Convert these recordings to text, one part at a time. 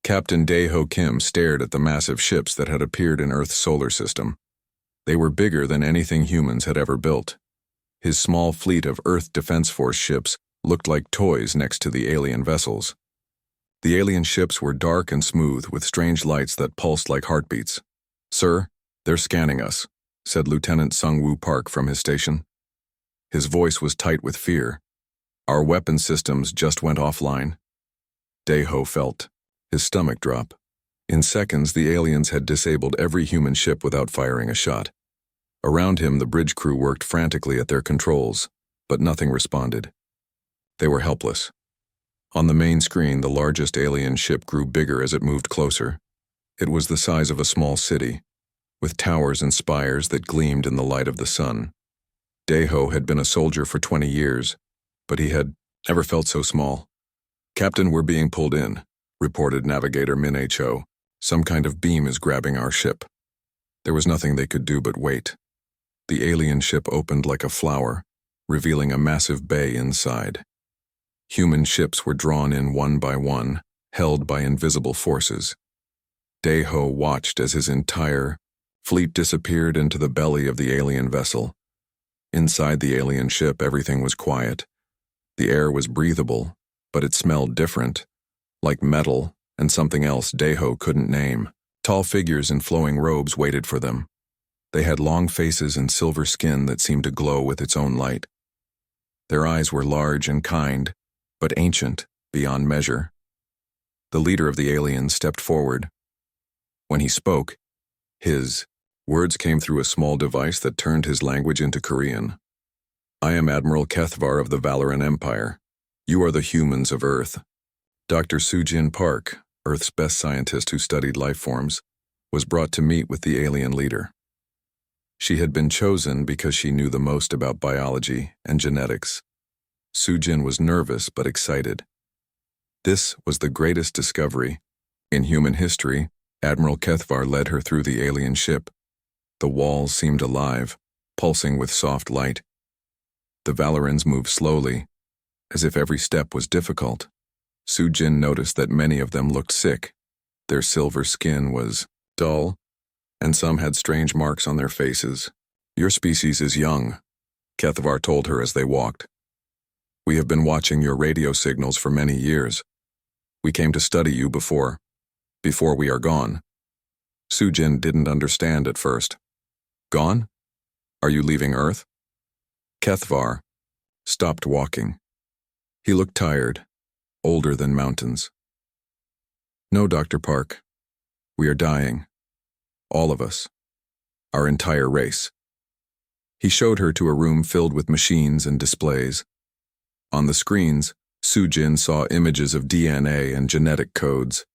Captain Dae-ho Kim stared at the massive ships that had appeared in Earth's solar system. They were bigger than anything humans had ever built. His small fleet of Earth Defense Force ships looked like toys next to the alien vessels. The alien ships were dark and smooth with strange lights that pulsed like heartbeats. "Sir, they're scanning us," said Lieutenant Sung-woo Park from his station. His voice was tight with fear. "Our weapon systems just went offline." Dae-ho felt his stomach drop. In seconds, the aliens had disabled every human ship without firing a shot. Around him, the bridge crew worked frantically at their controls, but nothing responded. They were helpless. On the main screen, the largest alien ship grew bigger as it moved closer. It was the size of a small city, with towers and spires that gleamed in the light of the sun. Dae-ho had been a soldier for 20 years, but he had never felt so small. "Captain, we're being pulled in," reported Navigator Min Ho. "Some kind of beam is grabbing our ship." There was nothing they could do but wait. The alien ship opened like a flower, revealing a massive bay inside. Human ships were drawn in one by one, held by invisible forces. Dae-ho watched as his entire fleet disappeared into the belly of the alien vessel. Inside the alien ship, everything was quiet. The air was breathable, but it smelled different, like metal and something else Dae-ho couldn't name. Tall figures in flowing robes waited for them. They had long faces and silver skin that seemed to glow with its own light. Their eyes were large and kind, but ancient beyond measure. The leader of the aliens stepped forward. When he spoke, his words came through a small device that turned his language into Korean. "I am Admiral Kethvar of the Valoran Empire. You are the humans of Earth." Dr. Soo-jin Park, Earth's best scientist who studied life forms, was brought to meet with the alien leader. She had been chosen because she knew the most about biology and genetics. Soo-jin was nervous but excited. This was the greatest discovery in human history. Admiral Kethvar led her through the alien ship. The walls seemed alive, pulsing with soft light. The Valorans moved slowly, as if every step was difficult. Soo-jin noticed that many of them looked sick. Their silver skin was dull, and some had strange marks on their faces. "Your species is young," Kethvar told her as they walked. "We have been watching your radio signals for many years. We came to study you before we are gone." Soo-jin didn't understand at first. "Gone? Are you leaving Earth?" Kethvar stopped walking. He looked tired, older than mountains. "No, Dr. Park. We are dying. All of us. Our entire race." He showed her to a room filled with machines and displays. On the screens, Soo-jin saw images of DNA and genetic codes.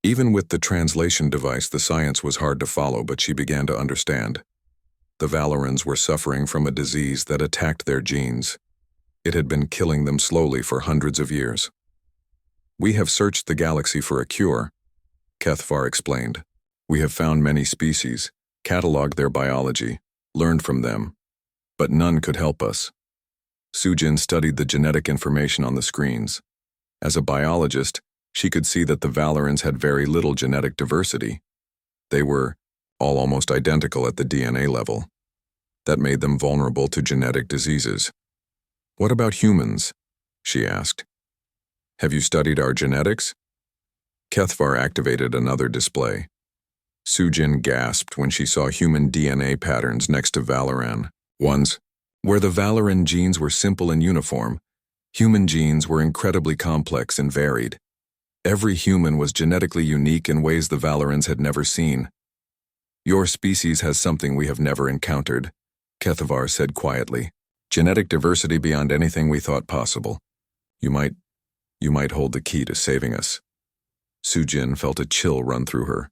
Even with the translation device, the science was hard to follow, but she began to understand. The Valorans were suffering from a disease that attacked their genes. It had been killing them slowly for hundreds of years. "We have searched the galaxy for a cure," Kethvar explained. "We have found many species, cataloged their biology, learned from them, but none could help us." Soo-jin studied the genetic information on the screens. As a biologist, she could see that the Valorans had very little genetic diversity. They were all almost identical at the DNA level. That made them vulnerable to genetic diseases. "What about humans?" she asked. "Have you studied our genetics?" Kethvar activated another display. Soo-jin gasped when she saw human DNA patterns next to Valoran ones. Where the Valoran genes were simple and uniform, human genes were incredibly complex and varied. Every human was genetically unique in ways the Valorans had never seen. "Your species has something we have never encountered," Kethvar said quietly. "Genetic diversity beyond anything we thought possible. You might hold the key to saving us." Soo-jin felt a chill run through her.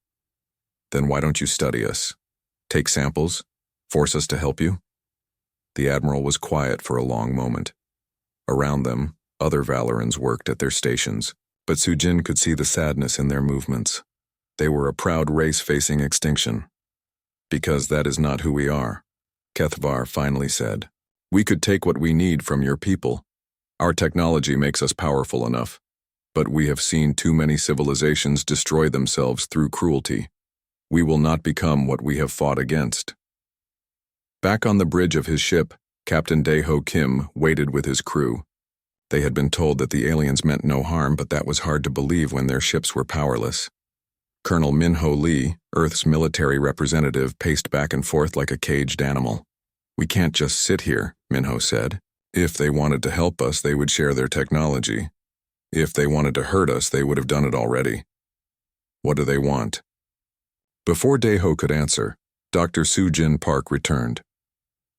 "Then why don't you study us? Take samples? Force us to help you?" The Admiral was quiet for a long moment. Around them, other Valorans worked at their stations, but Soo-jin could see the sadness in their movements. They were a proud race facing extinction. "Because that is not who we are," Kethvar finally said. "We could take what we need from your people. Our technology makes us powerful enough. But we have seen too many civilizations destroy themselves through cruelty. We will not become what we have fought against. Back on the bridge of his ship, Captain Dae-ho Kim waited with his crew. They had been told that the aliens meant no harm, but that was hard to believe when their ships were powerless. Colonel Min-ho Lee, Earth's military representative, paced back and forth like a caged animal. "We can't just sit here," Min-ho said. "If they wanted to help us, they would share their technology. If they wanted to hurt us, they would have done it already. What do they want?" Before Dae-ho could answer, Dr. Soo-jin Park returned.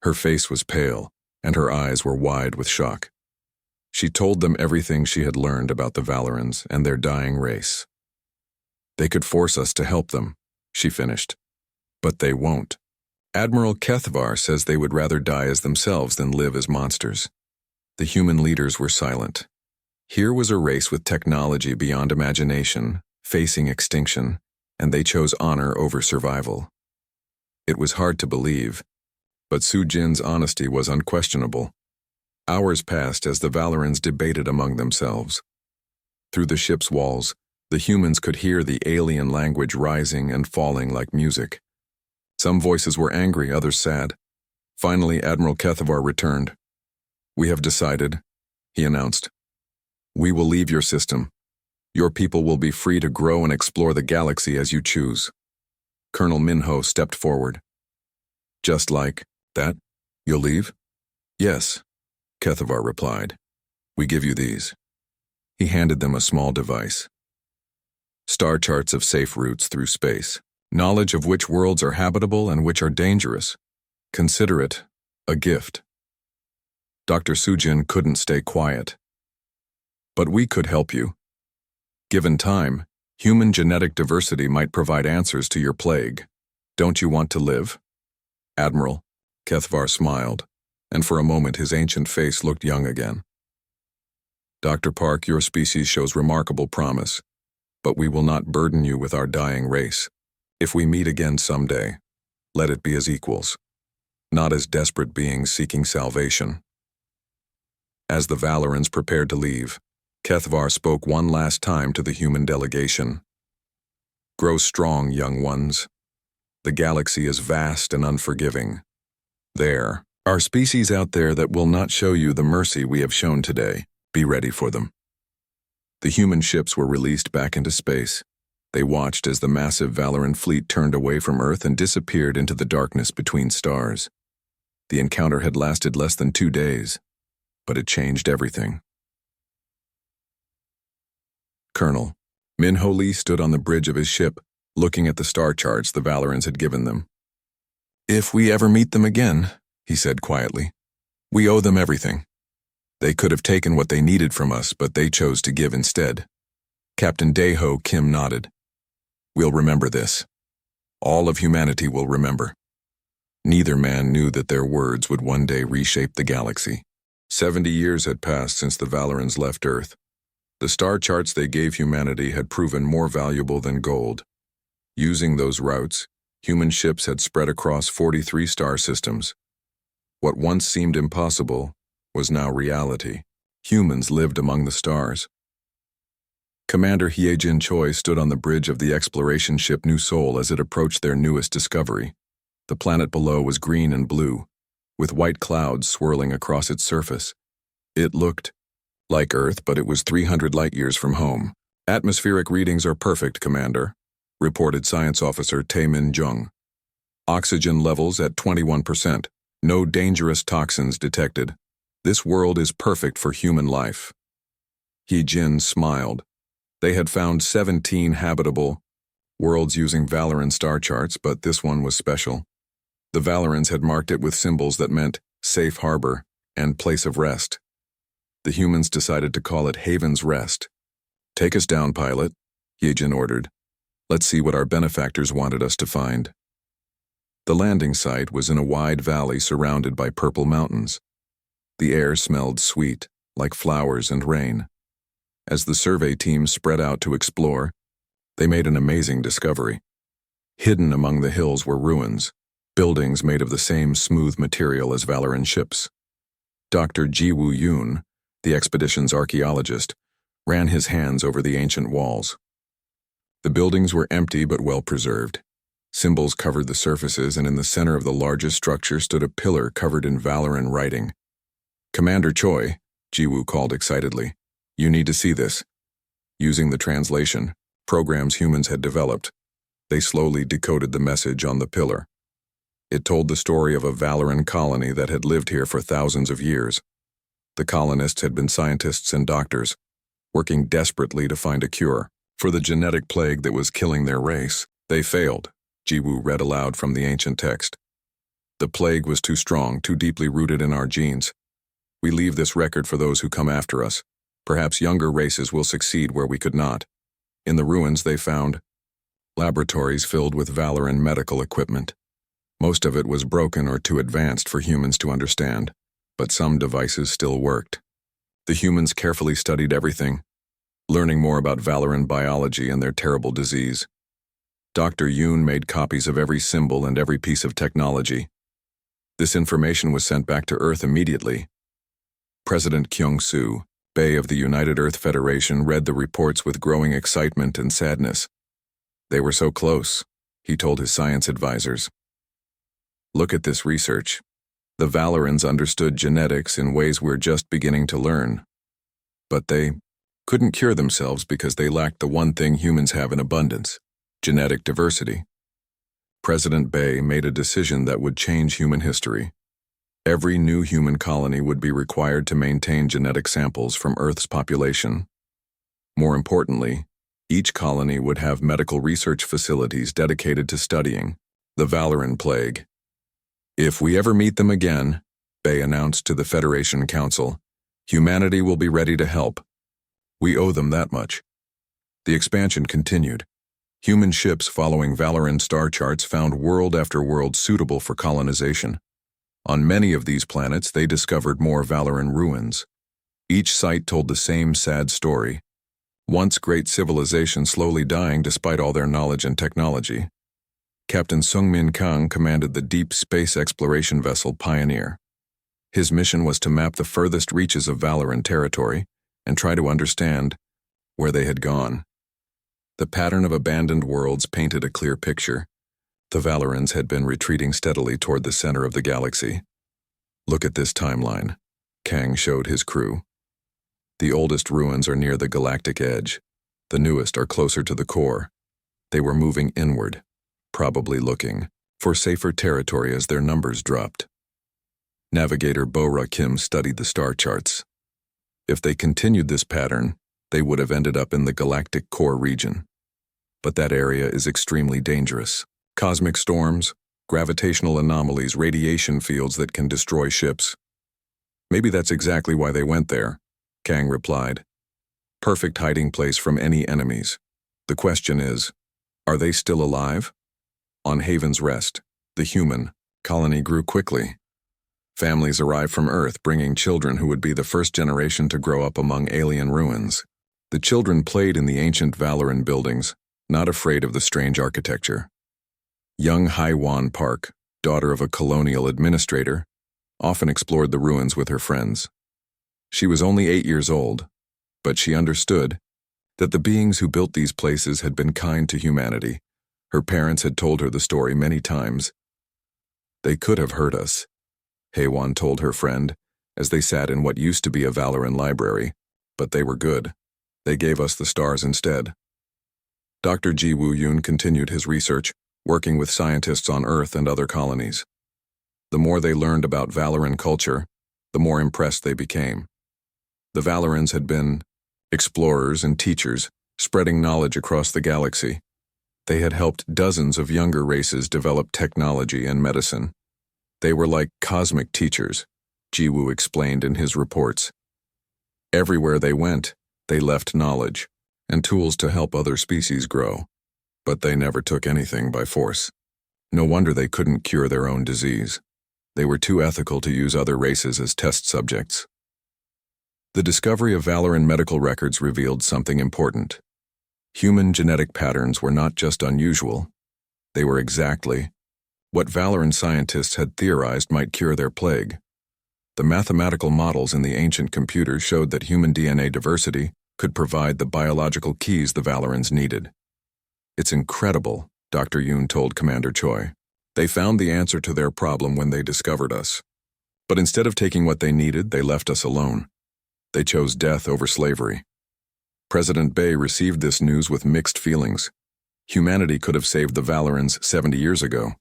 Her face was pale, and her eyes were wide with shock. She told them everything she had learned about the Valorans and their dying race. "They could force us to help them," she finished. "But they won't. Admiral Kethvar says they would rather die as themselves than live as monsters." The human leaders were silent. Here was a race with technology beyond imagination, facing extinction, and they chose honor over survival. It was hard to believe, but Soo-jin's honesty was unquestionable. Hours passed as the Valorans debated among themselves. Through the ship's walls, the humans could hear the alien language rising and falling like music. Some voices were angry, others sad. Finally, Admiral Kethvar returned. "We have decided," he announced. "We will leave your system. Your people will be free to grow and explore the galaxy as you choose." Colonel Min-ho stepped forward. "Just like that? You'll leave?" "Yes," Kethvar replied. "We give you these." He handed them a small device. Star charts of safe routes through space. Knowledge of which worlds are habitable and which are dangerous. Consider it a gift. Dr. Soo-jin couldn't stay quiet. "But we could help you. Given time, human genetic diversity might provide answers to your plague. Don't you want to live?" "Admiral," Kethvar smiled, and for a moment his ancient face looked young again. "Dr. Park, your species shows remarkable promise, but we will not burden you with our dying race. If we meet again someday, let it be as equals, not as desperate beings seeking salvation." As the Valorans prepared to leave, Kethvar spoke one last time to the human delegation. "Grow strong, young ones. The galaxy is vast and unforgiving. There are species out there that will not show you the mercy we have shown today. Be ready for them." The human ships were released back into space. They watched as the massive Valoran fleet turned away from Earth and disappeared into the darkness between stars. The encounter had lasted less than 2 days, but it changed everything. Colonel Min-ho Lee stood on the bridge of his ship, looking at the star charts the Valorans had given them. "If we ever meet them again," he said quietly, "we owe them everything. They could have taken what they needed from us, but they chose to give instead." Captain Dae-ho Kim nodded. "We'll remember this. All of humanity will remember." Neither man knew that their words would one day reshape the galaxy. 70 years had passed since the Valorans left Earth. The star charts they gave humanity had proven more valuable than gold. Using those routes, human ships had spread across 43 star systems. What once seemed impossible was now reality. Humans lived among the stars. Commander Hye-jin Choi stood on the bridge of the exploration ship New Seoul as it approached their newest discovery. The planet below was green and blue, with white clouds swirling across its surface. It looked like Earth, but it was 300 light-years from home. "Atmospheric readings are perfect, Commander," reported Science Officer Tae-min Jung. "Oxygen levels at 21%. No dangerous toxins detected. This world is perfect for human life." Hye-jin smiled. They had found 17 habitable worlds using Valoran star charts, but this one was special. The Valorans had marked it with symbols that meant safe harbor and place of rest. The humans decided to call it Haven's Rest. "Take us down, pilot," Hye-jin ordered. "Let's see what our benefactors wanted us to find." The landing site was in a wide valley surrounded by purple mountains. The air smelled sweet, like flowers and rain. As the survey team spread out to explore, they made an amazing discovery. Hidden among the hills were ruins, buildings made of the same smooth material as Valoran ships. Dr. Ji Woo-yoon, the expedition's archaeologist, ran his hands over the ancient walls. The buildings were empty but well preserved. Symbols covered the surfaces, and in the center of the largest structure stood a pillar covered in Valoran writing. "Commander Choi," Jiwoo called excitedly, "you need to see this." Using the translation programs humans had developed, they slowly decoded the message on the pillar. It told the story of a Valoran colony that had lived here for thousands of years. The colonists had been scientists and doctors, working desperately to find a cure for the genetic plague that was killing their race. They failed, Jiwoo read aloud from the ancient text. The plague was too strong, too deeply rooted in our genes. We leave this record for those who come after us. Perhaps younger races will succeed where we could not. In the ruins they found laboratories filled with Valoran medical equipment. Most of it was broken or too advanced for humans to understand, but some devices still worked. The humans carefully studied everything, learning more about Valoran biology and their terrible disease. Dr. Yoon made copies of every symbol and every piece of technology. This information was sent back to Earth immediately. President Kyung-soo, Bae of the United Earth Federation, read the reports with growing excitement and sadness. They were so close, he told his science advisors. Look at this research. The Valorans understood genetics in ways we're just beginning to learn. But they couldn't cure themselves because they lacked the one thing humans have in abundance: genetic diversity. President Bae made a decision that would change human history. Every new human colony would be required to maintain genetic samples from Earth's population. More importantly, each colony would have medical research facilities dedicated to studying the Valoran plague. If we ever meet them again, Bae announced to the Federation Council, humanity will be ready to help. We owe them that much. The expansion continued. Human ships following Valoran star charts found world after world suitable for colonization. On many of these planets, they discovered more Valoran ruins. Each site told the same sad story. Once great civilization slowly dying despite all their knowledge and technology. Captain Sungmin Kang commanded the deep space exploration vessel Pioneer. His mission was to map the furthest reaches of Valoran territory and try to understand where they had gone. The pattern of abandoned worlds painted a clear picture. The Valorans had been retreating steadily toward the center of the galaxy. Look at this timeline, Kang showed his crew. The oldest ruins are near the galactic edge. The newest are closer to the core. They were moving inward, probably looking for safer territory as their numbers dropped. Navigator Bo-Ra Kim studied the star charts. If they continued this pattern, they would have ended up in the galactic core region. But that area is extremely dangerous. Cosmic storms, gravitational anomalies, radiation fields that can destroy ships. Maybe that's exactly why they went there, Kang replied. Perfect hiding place from any enemies. The question is, are they still alive? On Haven's Rest, the human colony grew quickly. Families arrived from Earth bringing children who would be the first generation to grow up among alien ruins. The children played in the ancient Valoran buildings, not afraid of the strange architecture. Young Haiwan Park, daughter of a colonial administrator, often explored the ruins with her friends. She was only 8 years old, but she understood that the beings who built these places had been kind to humanity. Her parents had told her the story many times. They could have hurt us, Haiwan told her friend, as they sat in what used to be a Valoran library, but they were good. They gave us the stars instead. Dr. Jiwoo Yoon continued his research, working with scientists on Earth and other colonies. The more they learned about Valoran culture, the more impressed they became. The Valorans had been explorers and teachers, spreading knowledge across the galaxy. They had helped dozens of younger races develop technology and medicine. They were like cosmic teachers, Jiwoo explained in his reports. Everywhere they went, they left knowledge and tools to help other species grow. But they never took anything by force. No wonder they couldn't cure their own disease. They were too ethical to use other races as test subjects. The discovery of Valoran medical records revealed something important. Human genetic patterns were not just unusual. They were exactly what Valoran scientists had theorized might cure their plague. The mathematical models in the ancient computers showed that human DNA diversity could provide the biological keys the Valorans needed. It's incredible, Dr. Yoon told Commander Choi. They found the answer to their problem when they discovered us. But instead of taking what they needed, they left us alone. They chose death over slavery. President Bay received this news with mixed feelings. Humanity could have saved the Valorans 70 years ago.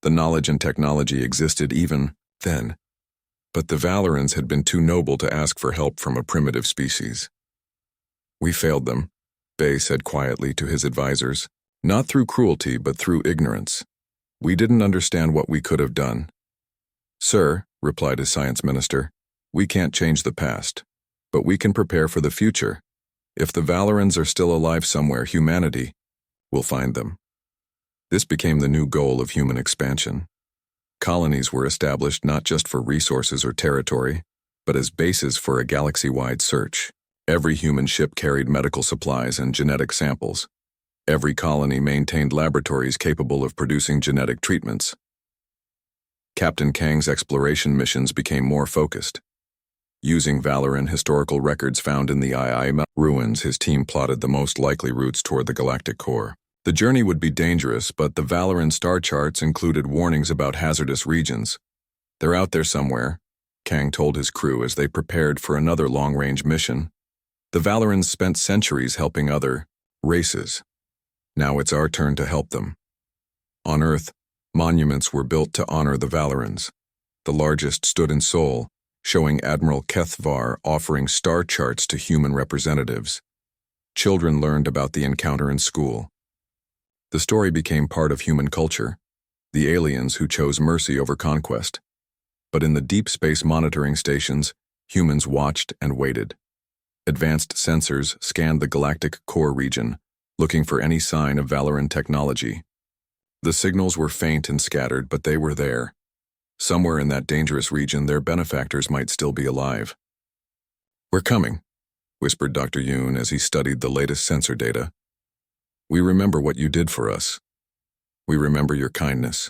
The knowledge and technology existed even then. But the Valorans had been too noble to ask for help from a primitive species. We failed them, Bay said quietly to his advisors, not through cruelty but through ignorance. We didn't understand what we could have done. Sir, replied his science minister, we can't change the past, but we can prepare for the future. If the Valorans are still alive somewhere, humanity will find them. This became the new goal of human expansion. Colonies were established not just for resources or territory, but as bases for a galaxy-wide search. Every human ship carried medical supplies and genetic samples. Every colony maintained laboratories capable of producing genetic treatments. Captain Kang's exploration missions became more focused. Using Valoran historical records found in the II ruins, his team plotted the most likely routes toward the galactic core. The journey would be dangerous, but the Valoran star charts included warnings about hazardous regions. They're out there somewhere, Kang told his crew as they prepared for another long-range mission. The Valorans spent centuries helping other races. Now it's our turn to help them. On Earth, monuments were built to honor the Valorans. The largest stood in Seoul, showing Admiral Kethvar offering star charts to human representatives. Children learned about the encounter in school. The story became part of human culture, the aliens who chose mercy over conquest. But in the deep space monitoring stations, humans watched and waited. Advanced sensors scanned the galactic core region, looking for any sign of Valoran technology. The signals were faint and scattered, but they were there. Somewhere in that dangerous region, their benefactors might still be alive. We're coming, whispered Dr. Yoon as he studied the latest sensor data. We remember what you did for us. We remember your kindness.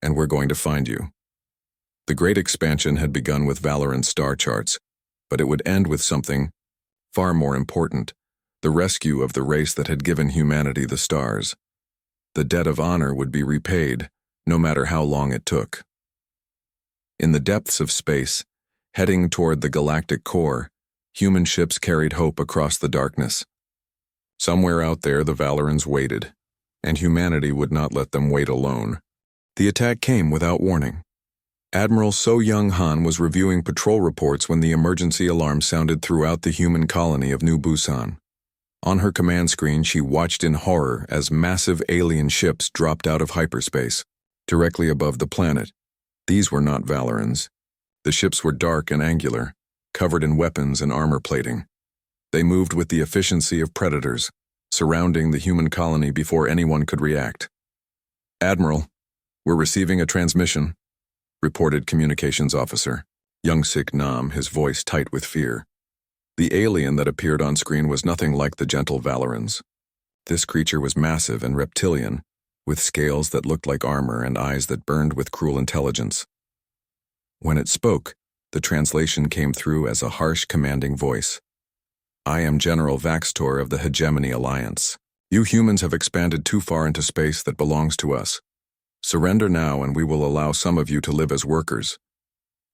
And we're going to find you. The Great Expansion had begun with Valoran star charts, but it would end with something far more important, the rescue of the race that had given humanity the stars. The debt of honor would be repaid, no matter how long it took. In the depths of space, heading toward the galactic core, human ships carried hope across the darkness. Somewhere out there, the Valorans waited, and humanity would not let them wait alone. The attack came without warning. Admiral So Young-han was reviewing patrol reports when the emergency alarm sounded throughout the human colony of New Busan. On her command screen, she watched in horror as massive alien ships dropped out of hyperspace, directly above the planet. These were not Valorans. The ships were dark and angular, covered in weapons and armor plating. They moved with the efficiency of predators, surrounding the human colony before anyone could react. Admiral, we're receiving a transmission, reported communications officer, Young-sik Nam, his voice tight with fear. The alien that appeared on screen was nothing like the gentle Valorans. This creature was massive and reptilian, with scales that looked like armor and eyes that burned with cruel intelligence. When it spoke, the translation came through as a harsh, commanding voice. I am General Vaxtor of the Hegemony Alliance. You humans have expanded too far into space that belongs to us. Surrender now and we will allow some of you to live as workers.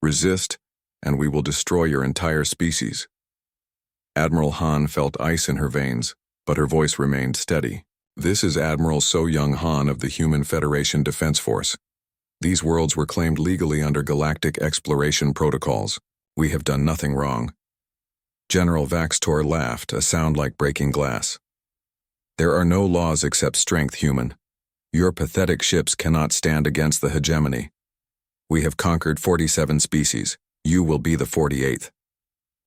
Resist, and we will destroy your entire species. Admiral Han felt ice in her veins, but her voice remained steady. This is Admiral So Young-han of the Human Federation Defense Force. These worlds were claimed legally under galactic exploration protocols. We have done nothing wrong. General Vaxtor laughed, a sound like breaking glass. There are no laws except strength, human. Your pathetic ships cannot stand against the hegemony. We have conquered 47 species. You will be the 48th.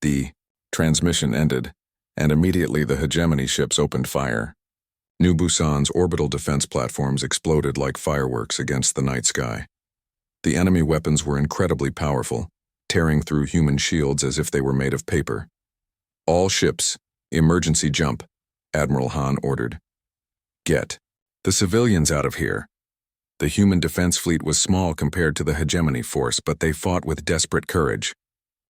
The transmission ended, and immediately the hegemony ships opened fire. New Busan's orbital defense platforms exploded like fireworks against the night sky. The enemy weapons were incredibly powerful, tearing through human shields as if they were made of paper. All ships, emergency jump, Admiral Han ordered. Get the civilians out of here. The human defense fleet was small compared to the hegemony force, but they fought with desperate courage.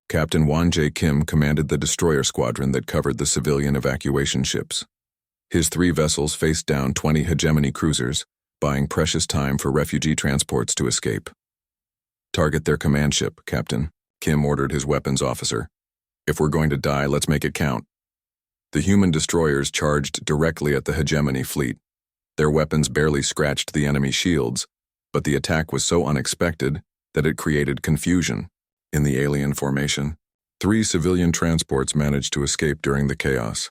Captain Wan J. Kim commanded the destroyer squadron that covered the civilian evacuation ships. His 3 vessels faced down 20 hegemony cruisers, buying precious time for refugee transports to escape. "Target their command ship, Captain," Kim ordered his weapons officer. "If we're going to die, let's make it count." The human destroyers charged directly at the hegemony fleet. Their weapons barely scratched the enemy shields, but the attack was so unexpected that it created confusion. In the alien formation, 3 civilian transports managed to escape during the chaos.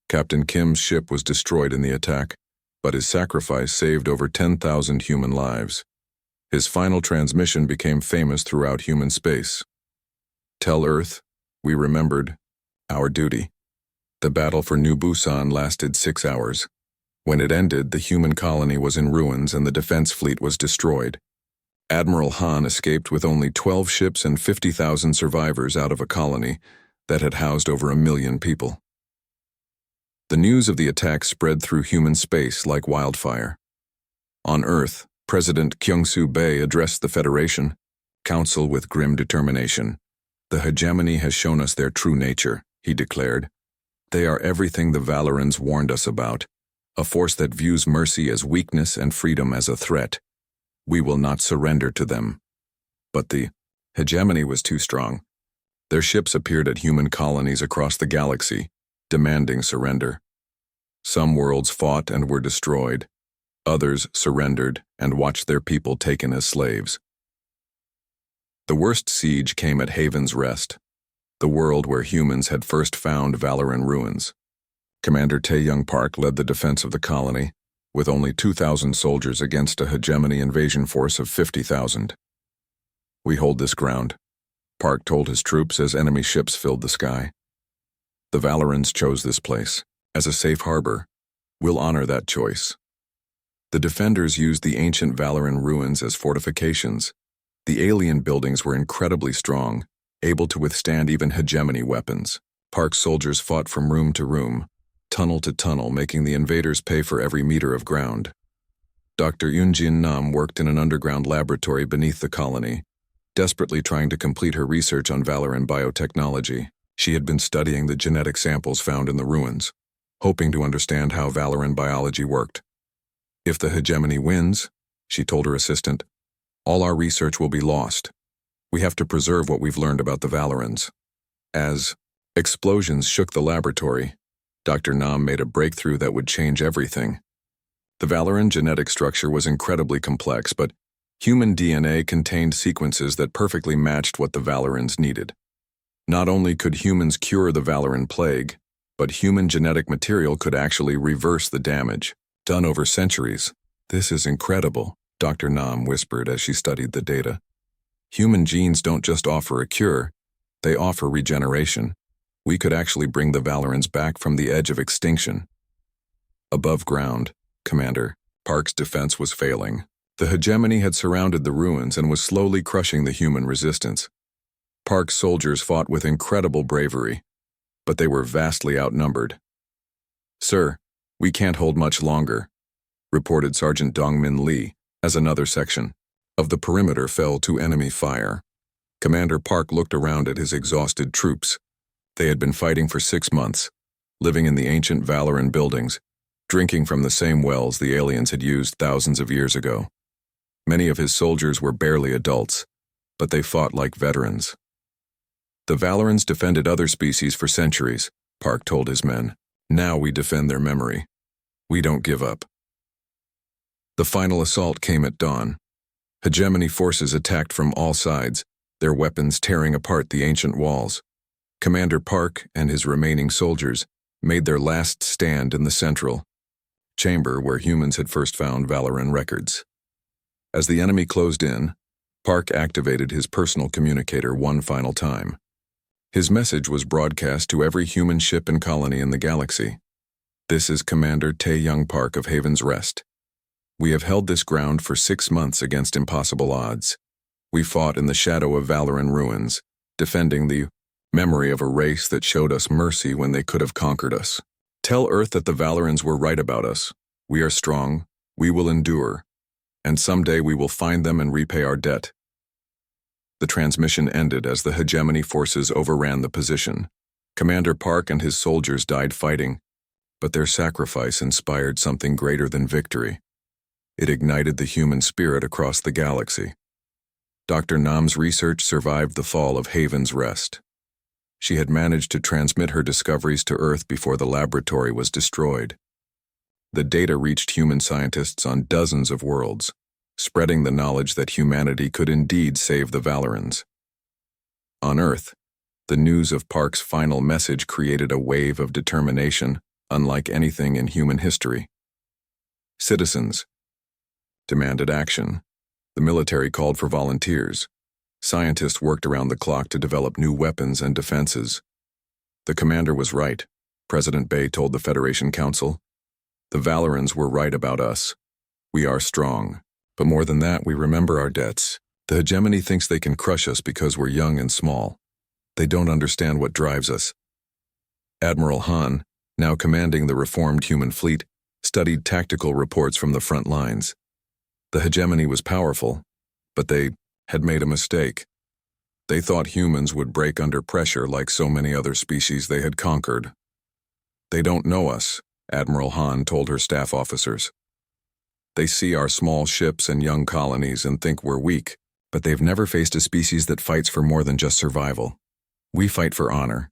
Captain Kim's ship was destroyed in the attack, but his sacrifice saved over 10,000 human lives. His final transmission became famous throughout human space. "Tell Earth, we remembered our duty." The battle for New Busan lasted 6 hours. When it ended, the human colony was in ruins and the defense fleet was destroyed. Admiral Han escaped with only 12 ships and 50,000 survivors out of a colony that had housed over 1 million people. The news of the attack spread through human space like wildfire. On Earth, President Kyung-Soo Bae addressed the Federation Council with grim determination. "The hegemony has shown us their true nature," he declared. "They are everything the Valorans warned us about, a force that views mercy as weakness and freedom as a threat. We will not surrender to them." But the hegemony was too strong. Their ships appeared at human colonies across the galaxy, demanding surrender. Some worlds fought and were destroyed. Others surrendered and watched their people taken as slaves. The worst siege came at Haven's Rest, the world where humans had first found Valoran ruins. Commander Tae-Young Park led the defense of the colony, with only 2,000 soldiers against a hegemony invasion force of 50,000. "We hold this ground," Park told his troops as enemy ships filled the sky. "The Valorans chose this place as a safe harbor. We'll honor that choice." The defenders used the ancient Valoran ruins as fortifications. The alien buildings were incredibly strong, able to withstand even hegemony weapons. Park's soldiers fought from room to room, tunnel to tunnel, making the invaders pay for every meter of ground. Dr. Yoon-Jin Nam worked in an underground laboratory beneath the colony, desperately trying to complete her research on Valoran biotechnology. She had been studying the genetic samples found in the ruins, hoping to understand how Valoran biology worked. "If the hegemony wins," she told her assistant, "all our research will be lost. We have to preserve what we've learned about the Valorans." As explosions shook the laboratory, Dr. Nam made a breakthrough that would change everything. The Valoran genetic structure was incredibly complex, but human DNA contained sequences that perfectly matched what the Valorans needed. Not only could humans cure the Valoran plague, but human genetic material could actually reverse the damage, done over centuries. "This is incredible," Dr. Nam whispered as she studied the data. "Human genes don't just offer a cure, they offer regeneration. We could actually bring the Valorans back from the edge of extinction." Above ground, Commander, Park's defense was failing. The hegemony had surrounded the ruins and was slowly crushing the human resistance. Park's soldiers fought with incredible bravery, but they were vastly outnumbered. "Sir, we can't hold much longer," reported Sergeant Dongmin Lee, as another section of the perimeter fell to enemy fire. Commander Park looked around at his exhausted troops. They had been fighting for 6 months, living in the ancient Valoran buildings, drinking from the same wells the aliens had used thousands of years ago. Many of his soldiers were barely adults, but they fought like veterans. "The Valorans defended other species for centuries," Park told his men. "Now we defend their memory. We don't give up." The final assault came at dawn. Hegemony forces attacked from all sides, their weapons tearing apart the ancient walls. Commander Park and his remaining soldiers made their last stand in the central chamber where humans had first found Valoran records. As the enemy closed in, Park activated his personal communicator one final time. His message was broadcast to every human ship and colony in the galaxy. "This is Commander Tae-Young Park of Haven's Rest. We have held this ground for 6 months against impossible odds. We fought in the shadow of Valoran ruins, defending the memory of a race that showed us mercy when they could have conquered us. Tell Earth that the Valorans were right about us. We are strong, we will endure, and someday we will find them and repay our debt." The transmission ended as the hegemony forces overran the position. Commander Park and his soldiers died fighting, but their sacrifice inspired something greater than victory. It ignited the human spirit across the galaxy. Dr. Nam's research survived the fall of Haven's Rest. She had managed to transmit her discoveries to Earth before the laboratory was destroyed. The data reached human scientists on dozens of worlds, spreading the knowledge that humanity could indeed save the Valorans. On Earth, the news of Park's final message created a wave of determination unlike anything in human history. Citizens demanded action. The military called for volunteers. Scientists worked around the clock to develop new weapons and defenses. The commander was right, President Bay told the Federation Council. The Valorans were right about us. We are strong. But more than that, we remember our debts. The hegemony thinks they can crush us because we're young and small. They don't understand what drives us. Admiral Han, now commanding the reformed human fleet, studied tactical reports from the front lines. The hegemony was powerful, but they had made a mistake. They thought humans would break under pressure like so many other species they had conquered. They don't know us, Admiral Han told her staff officers. They see our small ships and young colonies and think we're weak, but they've never faced a species that fights for more than just survival. We fight for honor.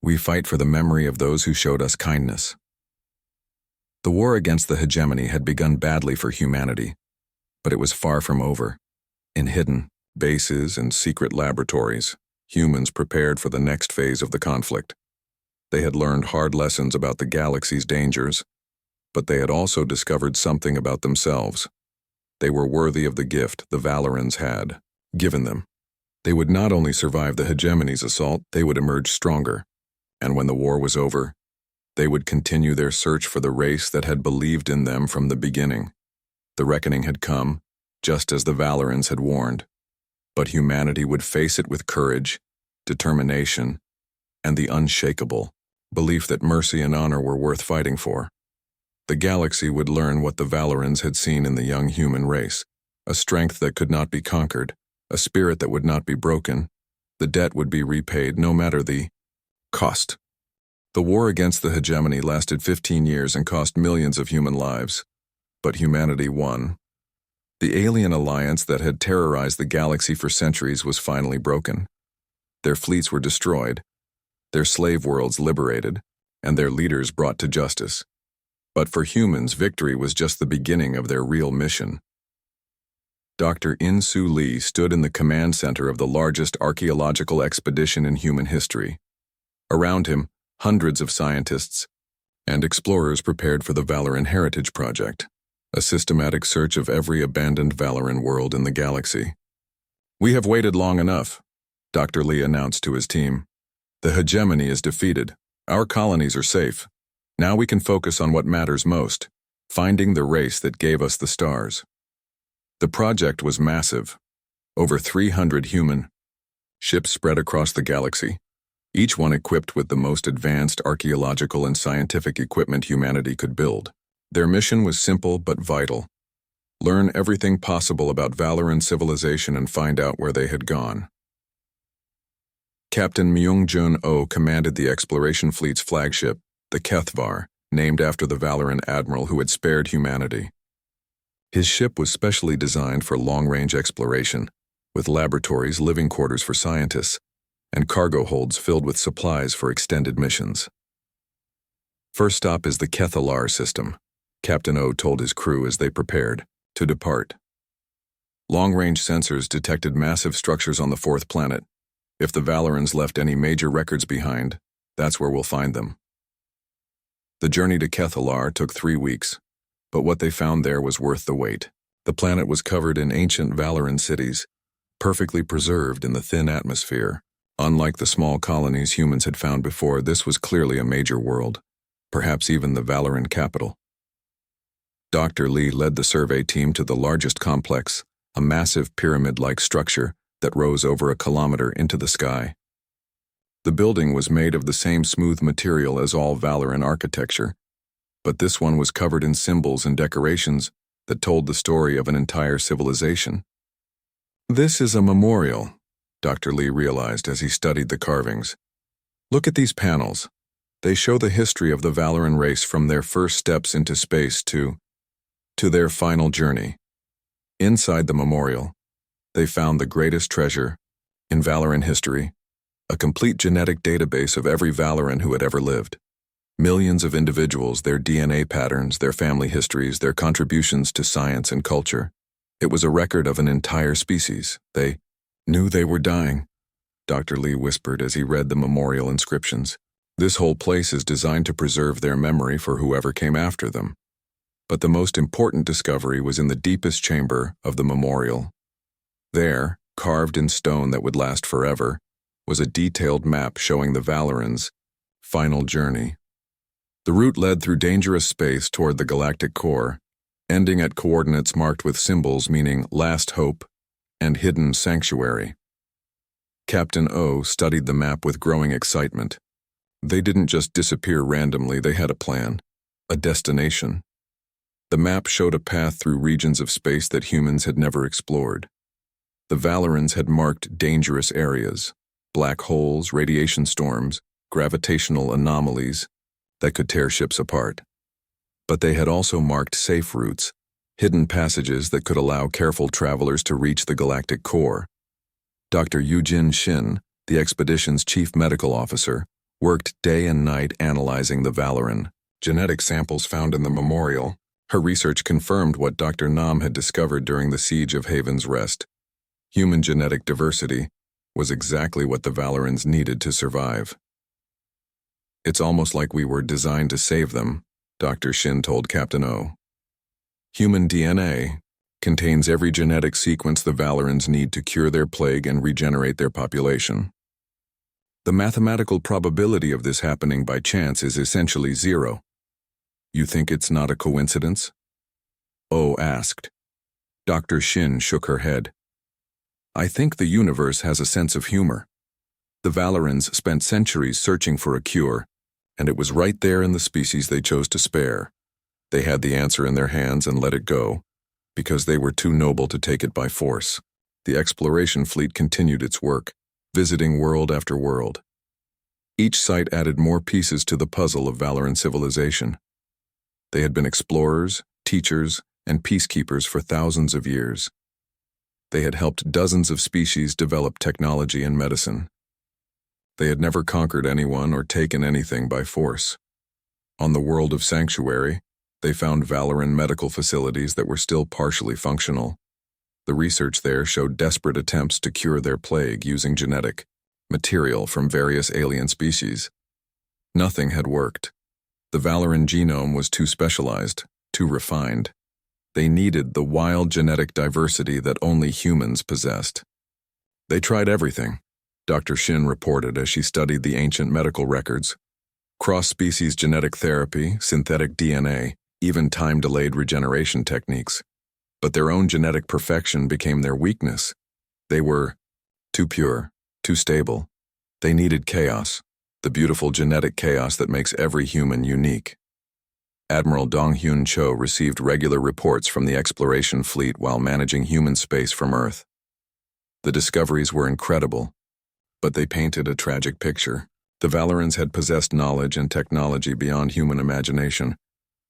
We fight for the memory of those who showed us kindness. The war against the hegemony had begun badly for humanity, but it was far from over. In hidden bases and secret laboratories, humans prepared for the next phase of the conflict. They had learned hard lessons about the galaxy's dangers, but they had also discovered something about themselves. They were worthy of the gift the Valorans had given them. They would not only survive the hegemony's assault, they would emerge stronger. And when the war was over, they would continue their search for the race that had believed in them from the beginning. The reckoning had come, just as the Valorans had warned. But humanity would face it with courage, determination, and the unshakable belief that mercy and honor were worth fighting for. The galaxy would learn what the Valorans had seen in the young human race, a strength that could not be conquered, a spirit that would not be broken. The debt would be repaid no matter the cost. The war against the hegemony lasted 15 years and cost millions of human lives. But humanity won. The alien alliance that had terrorized the galaxy for centuries was finally broken. Their fleets were destroyed, their slave worlds liberated, and their leaders brought to justice. But for humans, victory was just the beginning of their real mission. Dr. In-Su Lee stood in the command center of the largest archaeological expedition in human history. Around him, hundreds of scientists and explorers prepared for the Valoran Heritage Project, a systematic search of every abandoned Valoran world in the galaxy. "We have waited long enough," Dr. Lee announced to his team. "The hegemony is defeated. Our colonies are safe. Now we can focus on what matters most, finding the race that gave us the stars." The project was massive. Over 300 human ships spread across the galaxy, each one equipped with the most advanced archaeological and scientific equipment humanity could build. Their mission was simple but vital. Learn everything possible about Valoran civilization and find out where they had gone. Captain Myung-Jun Oh commanded the exploration fleet's flagship, the Kethvar, named after the Valoran admiral who had spared humanity. His ship was specially designed for long-range exploration, with laboratories, living quarters for scientists, and cargo holds filled with supplies for extended missions. "First stop is the Kethalar system," Captain O told his crew as they prepared to depart. Long-range sensors detected massive structures on the fourth planet. If the Valorans left any major records behind, that's where we'll find them. The journey to Kethalar took 3 weeks, but what they found there was worth the wait. The planet was covered in ancient Valoran cities, perfectly preserved in the thin atmosphere. Unlike the small colonies humans had found before, this was clearly a major world, perhaps even the Valoran capital. Dr. Lee led the survey team to the largest complex, a massive pyramid-like structure that rose over a kilometer into the sky. The building was made of the same smooth material as all Valoran architecture, but this one was covered in symbols and decorations that told the story of an entire civilization. "This is a memorial," Dr. Lee realized as he studied the carvings. Look at these panels. They show the history of the Valoran race from their first steps into space to their final journey. Inside the memorial, they found the greatest treasure in Valoran history, a complete genetic database of every Valoran who had ever lived. Millions of individuals, their DNA patterns, their family histories, their contributions to science and culture. It was a record of an entire species. They knew they were dying, Dr. Lee whispered as he read the memorial inscriptions. This whole place is designed to preserve their memory for whoever came after them. But the most important discovery was in the deepest chamber of the memorial. There, carved in stone that would last forever, was a detailed map showing the Valorans' final journey. The route led through dangerous space toward the galactic core, ending at coordinates marked with symbols meaning last hope and hidden sanctuary. Captain O studied the map with growing excitement. They didn't just disappear randomly, they had a plan, a destination. The map showed a path through regions of space that humans had never explored. The Valorans had marked dangerous areas, black holes, radiation storms, gravitational anomalies that could tear ships apart. But they had also marked safe routes, hidden passages that could allow careful travelers to reach the galactic core. Dr. Eugene Shin, the expedition's chief medical officer, worked day and night analyzing the Valoran genetic samples found in the memorial. Her research confirmed what Dr. Nam had discovered during the siege of Haven's Rest. Human genetic diversity was exactly what the Valorans needed to survive. It's almost like we were designed to save them, Dr. Shin told Captain O. Human DNA contains every genetic sequence the Valorans need to cure their plague and regenerate their population. The mathematical probability of this happening by chance is essentially zero. You think it's not a coincidence? O asked. Dr. Shin shook her head. I think the universe has a sense of humor. The Valorans spent centuries searching for a cure, and it was right there in the species they chose to spare. They had the answer in their hands and let it go, because they were too noble to take it by force. The exploration fleet continued its work, visiting world after world. Each site added more pieces to the puzzle of Valoran civilization. They had been explorers, teachers, and peacekeepers for thousands of years. They had helped dozens of species develop technology and medicine. They had never conquered anyone or taken anything by force. On the world of Sanctuary, they found Valoran medical facilities that were still partially functional. The research there showed desperate attempts to cure their plague using genetic material from various alien species. Nothing had worked. The Valoran genome was too specialized, too refined. They needed the wild genetic diversity that only humans possessed. They tried everything, Dr. Shin reported as she studied the ancient medical records. Cross-species genetic therapy, synthetic DNA, even time-delayed regeneration techniques. But their own genetic perfection became their weakness. They were too pure, too stable. They needed chaos, the beautiful genetic chaos that makes every human unique. Admiral Dong-Hyun Cho received regular reports from the exploration fleet while managing human space from Earth. The discoveries were incredible, but they painted a tragic picture. The Valorans had possessed knowledge and technology beyond human imagination,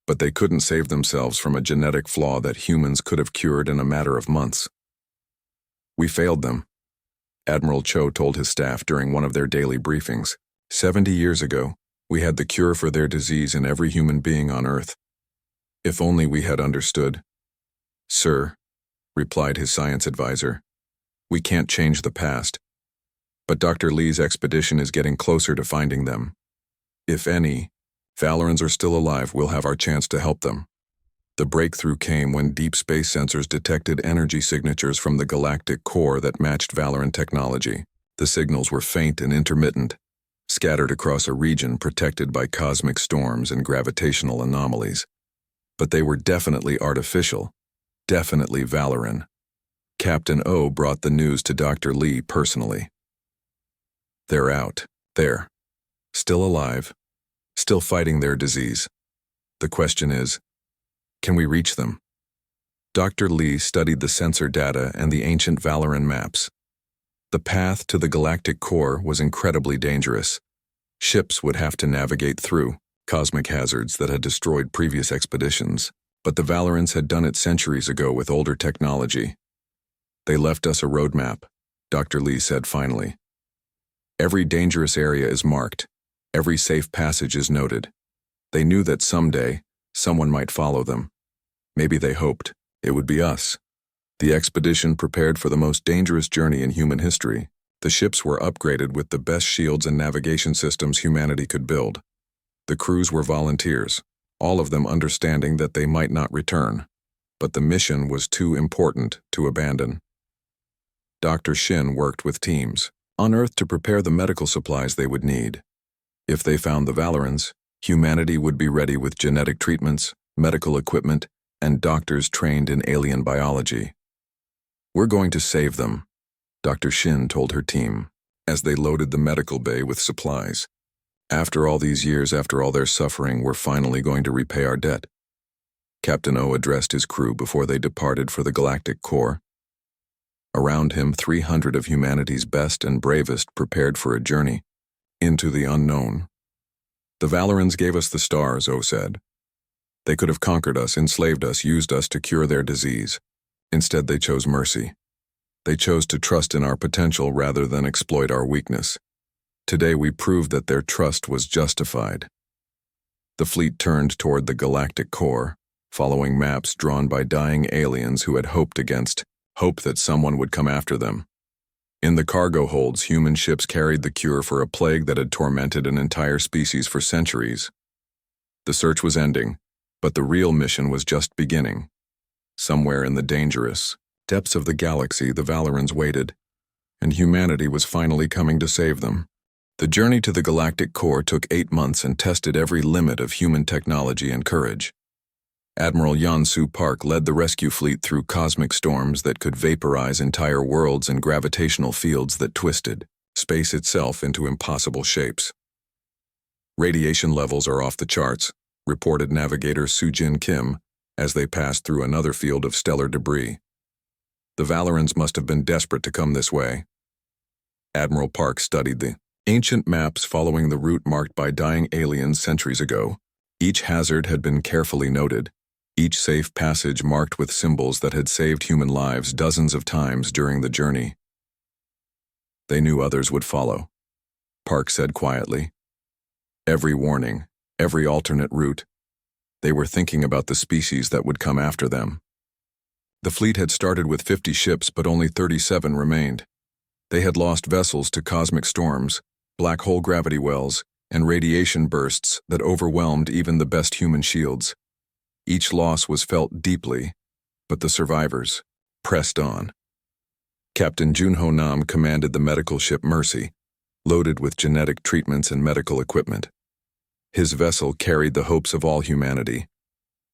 but they couldn't save themselves from a genetic flaw that humans could have cured in a matter of months. We failed them, Admiral Cho told his staff during one of their daily briefings. 70 years ago, we had the cure for their disease in every human being on Earth. If only we had understood. Sir, replied his science advisor, we can't change the past, but Dr. Lee's expedition is getting closer to finding them. If any Valorans are still alive, we'll have our chance to help them. The breakthrough came when deep space sensors detected energy signatures from the galactic core that matched Valoran technology. The signals were faint and intermittent, scattered across a region protected by cosmic storms and gravitational anomalies. But they were definitely artificial, definitely Valoran. Captain O brought the news to Dr. Lee personally. They're out, there, still alive, still fighting their disease. The question is, can we reach them? Dr. Lee studied the sensor data and the ancient Valoran maps. The path to the galactic core was incredibly dangerous. Ships would have to navigate through cosmic hazards that had destroyed previous expeditions, but the Valorans had done it centuries ago with older technology. They left us a roadmap, Dr. Lee said finally. Every dangerous area is marked. Every safe passage is noted. They knew that someday, someone might follow them. Maybe they hoped it would be us. The expedition prepared for the most dangerous journey in human history. The ships were upgraded with the best shields and navigation systems humanity could build. The crews were volunteers, all of them understanding that they might not return. But the mission was too important to abandon. Dr. Shin worked with teams on Earth to prepare the medical supplies they would need. If they found the Valorans, humanity would be ready with genetic treatments, medical equipment, and doctors trained in alien biology. "We're going to save them," Dr. Shin told her team, as they loaded the medical bay with supplies. "After all these years, after all their suffering, we're finally going to repay our debt." Captain O addressed his crew before they departed for the galactic core. Around him, 300 of humanity's best and bravest prepared for a journey into the unknown. "The Valorans gave us the stars," O said. "They could have conquered us, enslaved us, used us to cure their disease. Instead, they chose mercy. They chose to trust in our potential rather than exploit our weakness. Today, we proved that their trust was justified." The fleet turned toward the galactic core, following maps drawn by dying aliens who had hoped against hope that someone would come after them. In the cargo holds, human ships carried the cure for a plague that had tormented an entire species for centuries. The search was ending, but the real mission was just beginning. Somewhere in the dangerous depths of the galaxy, the Valorans waited, and humanity was finally coming to save them. The journey to the galactic core took 8 months and tested every limit of human technology and courage. Admiral Yansu Park led the rescue fleet through cosmic storms that could vaporize entire worlds and gravitational fields that twisted space itself into impossible shapes. "Radiation levels are off the charts," reported navigator Sujin Kim as they passed through another field of stellar debris. "The Valorans must have been desperate to come this way." Admiral Park studied the ancient maps following the route marked by dying aliens centuries ago. Each hazard had been carefully noted, each safe passage marked with symbols that had saved human lives dozens of times during the journey. They knew others would follow, Park said quietly. Every warning, every alternate route, they were thinking about the species that would come after them. The fleet had started with 50 ships, but only 37 remained. They had lost vessels to cosmic storms, black hole gravity wells, and radiation bursts that overwhelmed even the best human shields. Each loss was felt deeply, but the survivors pressed on. Captain Junho Nam commanded the medical ship Mercy, loaded with genetic treatments and medical equipment. His vessel carried the hopes of all humanity,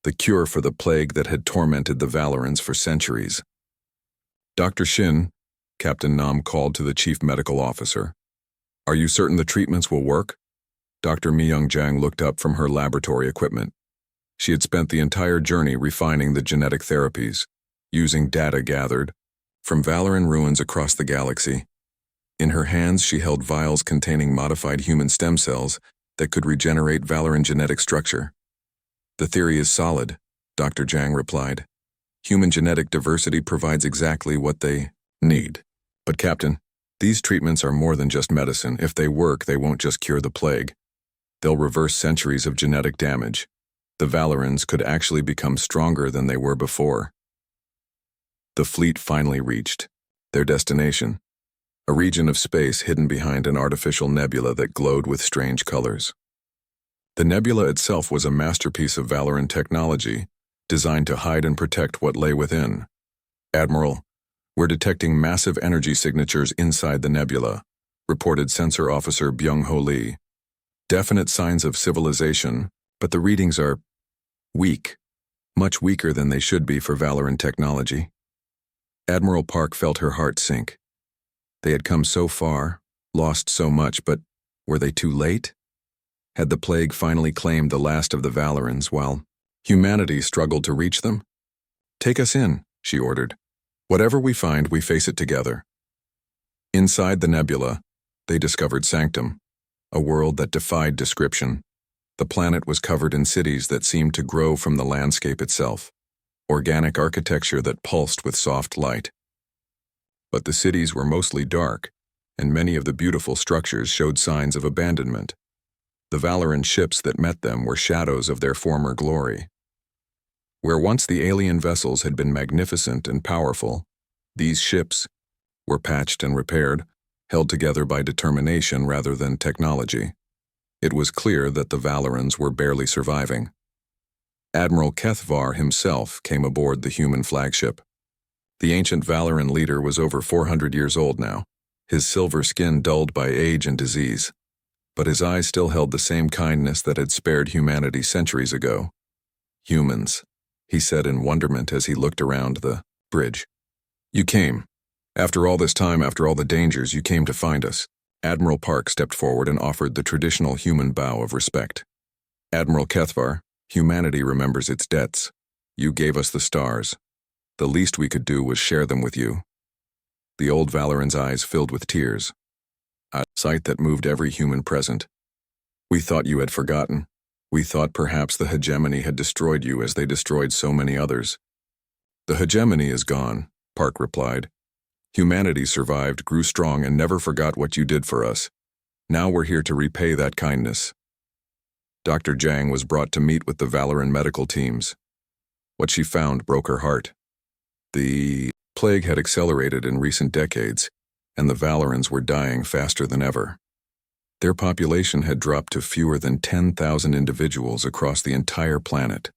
the cure for the plague that had tormented the Valorans for centuries. "Dr. Shin," Captain Nam called to the chief medical officer, "are you certain the treatments will work?" Dr. Myung Jang looked up from her laboratory equipment. She had spent the entire journey refining the genetic therapies, using data gathered from Valoran ruins across the galaxy. In her hands, she held vials containing modified human stem cells that could regenerate Valoran genetic structure. "The theory is solid," Dr. Jang replied. "Human genetic diversity provides exactly what they need. But Captain, these treatments are more than just medicine. If they work, they won't just cure the plague. They'll reverse centuries of genetic damage. The Valorans could actually become stronger than they were before." The fleet finally reached their destination, a region of space hidden behind an artificial nebula that glowed with strange colors. The nebula itself was a masterpiece of Valoran technology, designed to hide and protect what lay within. "Admiral, we're detecting massive energy signatures inside the nebula," reported Sensor Officer Byung-Ho Lee. "Definite signs of civilization, but the readings are weak, much weaker than they should be for Valoran technology." Admiral Park felt her heart sink. They had come so far, lost so much, but were they too late? Had the plague finally claimed the last of the Valorans while humanity struggled to reach them? "Take us in," she ordered. "Whatever we find, we face it together." Inside the nebula, they discovered Sanctum, a world that defied description. The planet was covered in cities that seemed to grow from the landscape itself, organic architecture that pulsed with soft light. But the cities were mostly dark, and many of the beautiful structures showed signs of abandonment. The Valoran ships that met them were shadows of their former glory. Where once the alien vessels had been magnificent and powerful, these ships were patched and repaired, held together by determination rather than technology. It was clear that the Valorans were barely surviving. Admiral Kethvar himself came aboard the human flagship. The ancient Valoran leader was over 400 years old now, his silver skin dulled by age and disease. But his eyes still held the same kindness that had spared humanity centuries ago. "Humans," he said in wonderment as he looked around the bridge. "You came. After all this time, after all the dangers, you came to find us." Admiral Park stepped forward and offered the traditional human bow of respect. "Admiral Kethvar, humanity remembers its debts. You gave us the stars. The least we could do was share them with you." The old Valoran's eyes filled with tears, a sight that moved every human present. "We thought you had forgotten. We thought perhaps the hegemony had destroyed you as they destroyed so many others." "The hegemony is gone," Park replied. "Humanity survived, grew strong, and never forgot what you did for us. Now we're here to repay that kindness." Dr. Zhang was brought to meet with the Valoran medical teams. What she found broke her heart. The plague had accelerated in recent decades, and the Valorans were dying faster than ever. Their population had dropped to fewer than 10,000 individuals across the entire planet.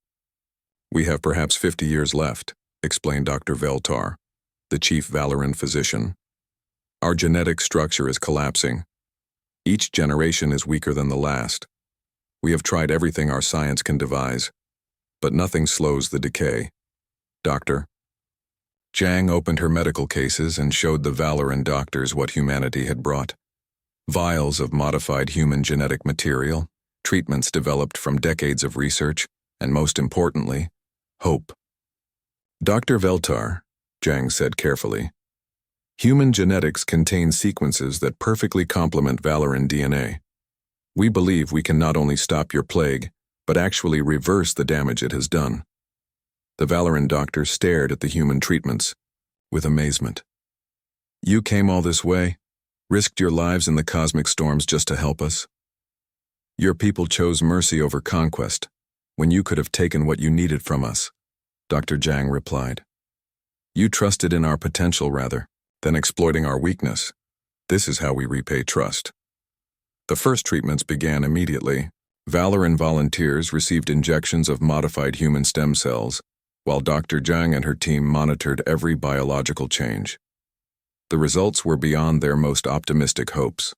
"We have perhaps 50 years left," explained Dr. Veltar, the chief Valoran physician. "Our genetic structure is collapsing. Each generation is weaker than the last. We have tried everything our science can devise, but nothing slows the decay. Doctor." Zhang opened her medical cases and showed the Valoran doctors what humanity had brought. Vials of modified human genetic material, treatments developed from decades of research, and most importantly, hope. "Dr. Veltar," Zhang said carefully, "human genetics contain sequences that perfectly complement Valoran DNA. We believe we can not only stop your plague, but actually reverse the damage it has done." The Valoran doctor stared at the human treatments with amazement. "You came all this way, risked your lives in the cosmic storms just to help us? Your people chose mercy over conquest, when you could have taken what you needed from us," Dr. Zhang replied. "You trusted in our potential rather than exploiting our weakness. This is how we repay trust." The first treatments began immediately. Valoran volunteers received injections of modified human stem cells, while Dr. Zhang and her team monitored every biological change. The results were beyond their most optimistic hopes.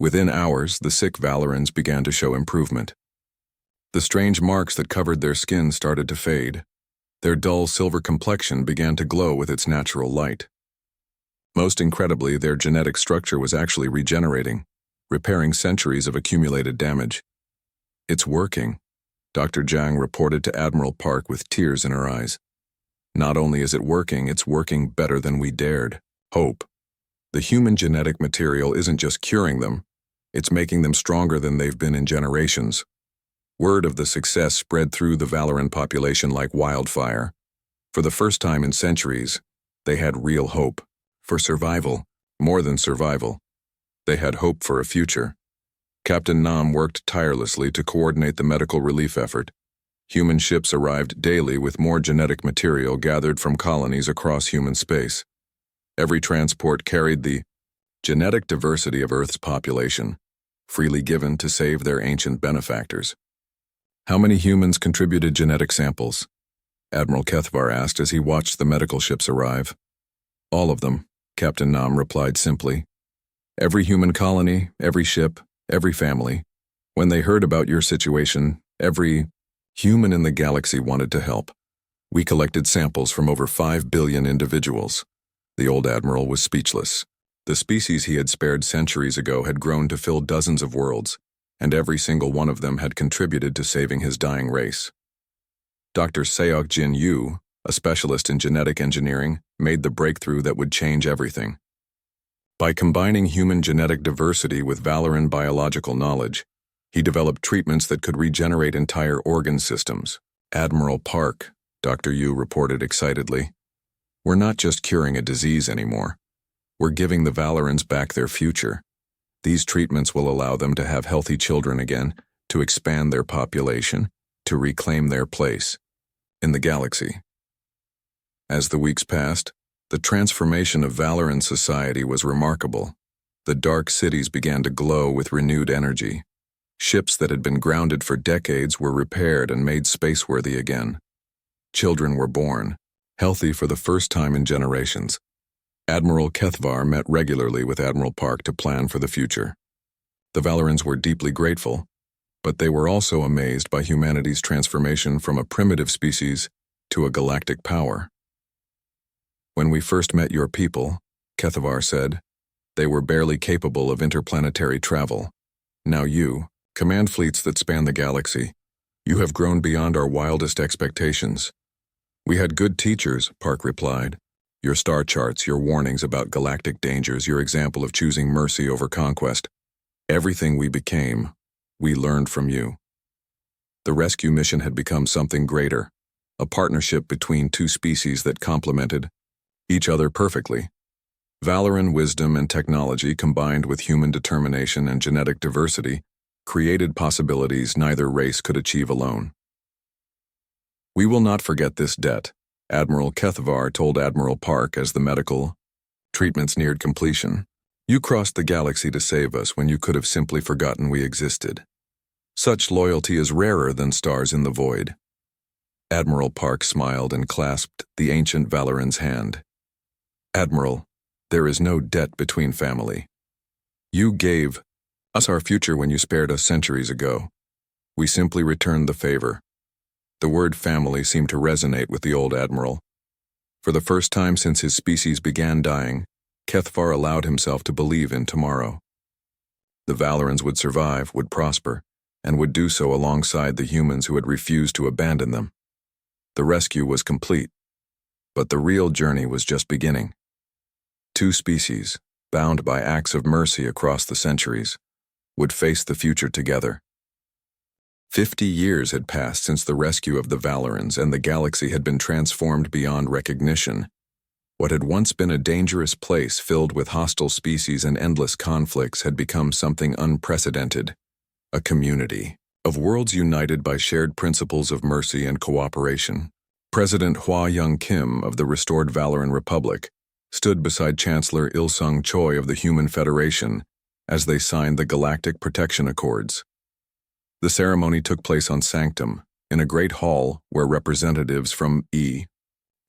Within hours, the sick Valorans began to show improvement. The strange marks that covered their skin started to fade. Their dull silver complexion began to glow with its natural light. Most incredibly, their genetic structure was actually regenerating, repairing centuries of accumulated damage. "It's working," Dr. Zhang reported to Admiral Park with tears in her eyes. "Not only is it working, it's working better than we dared. Hope. The human genetic material isn't just curing them, it's making them stronger than they've been in generations." Word of the success spread through the Valoran population like wildfire. For the first time in centuries, they had real hope. For survival, more than survival. They had hope for a future. Captain Nam worked tirelessly to coordinate the medical relief effort. Human ships arrived daily with more genetic material gathered from colonies across human space. Every transport carried the genetic diversity of Earth's population, freely given to save their ancient benefactors. "How many humans contributed genetic samples?" Admiral Kethvar asked as he watched the medical ships arrive. "All of them," Captain Nam replied simply. "Every human colony, every ship, every family. When they heard about your situation, every human in the galaxy wanted to help. We collected samples from over 5 billion individuals." The old admiral was speechless. The species he had spared centuries ago had grown to fill dozens of worlds, and every single one of them had contributed to saving his dying race. Dr. Seok Jin Yu, a specialist in genetic engineering, made the breakthrough that would change everything. By combining human genetic diversity with Valoran biological knowledge, he developed treatments that could regenerate entire organ systems. Admiral Park, Dr. Yu reported excitedly. We're not just curing a disease anymore. We're giving the Valorans back their future. These treatments will allow them to have healthy children again, to expand their population, to reclaim their place in the galaxy. As the weeks passed, the transformation of Valoran society was remarkable. The dark cities began to glow with renewed energy. Ships that had been grounded for decades were repaired and made spaceworthy again. Children were born, healthy for the first time in generations. Admiral Kethvar met regularly with Admiral Park to plan for the future. The Valorans were deeply grateful, but they were also amazed by humanity's transformation from a primitive species to a galactic power. When we first met your people, Kethvar said, they were barely capable of interplanetary travel. Now you, command fleets that span the galaxy, you have grown beyond our wildest expectations. We had good teachers, Park replied. Your star charts, your warnings about galactic dangers, your example of choosing mercy over conquest. Everything we became, we learned from you. The rescue mission had become something greater, a partnership between two species that complemented each other perfectly. Valoran wisdom and technology combined with human determination and genetic diversity created possibilities neither race could achieve alone. We will not forget this debt, Admiral Kethvar told Admiral Park as the medical treatments neared completion. You crossed the galaxy to save us when you could have simply forgotten we existed. Such loyalty is rarer than stars in the void. Admiral Park smiled and clasped the ancient Valoran's hand. Admiral, there is no debt between family. You gave us our future when you spared us centuries ago. We simply returned the favor. The word family seemed to resonate with the old admiral. For the first time since his species began dying, Kethvar allowed himself to believe in tomorrow. The Valorans would survive, would prosper, and would do so alongside the humans who had refused to abandon them. The rescue was complete, but the real journey was just beginning. Two species, bound by acts of mercy across the centuries, would face the future together. 50 years had passed since the rescue of the Valorans, and the galaxy had been transformed beyond recognition. What had once been a dangerous place filled with hostile species and endless conflicts had become something unprecedented, a community of worlds united by shared principles of mercy and cooperation. President Hua Young Kim of the restored Valoran Republic stood beside Chancellor Il-sung Choi of the Human Federation as they signed the Galactic Protection Accords. The ceremony took place on Sanctum, in a great hall where representatives from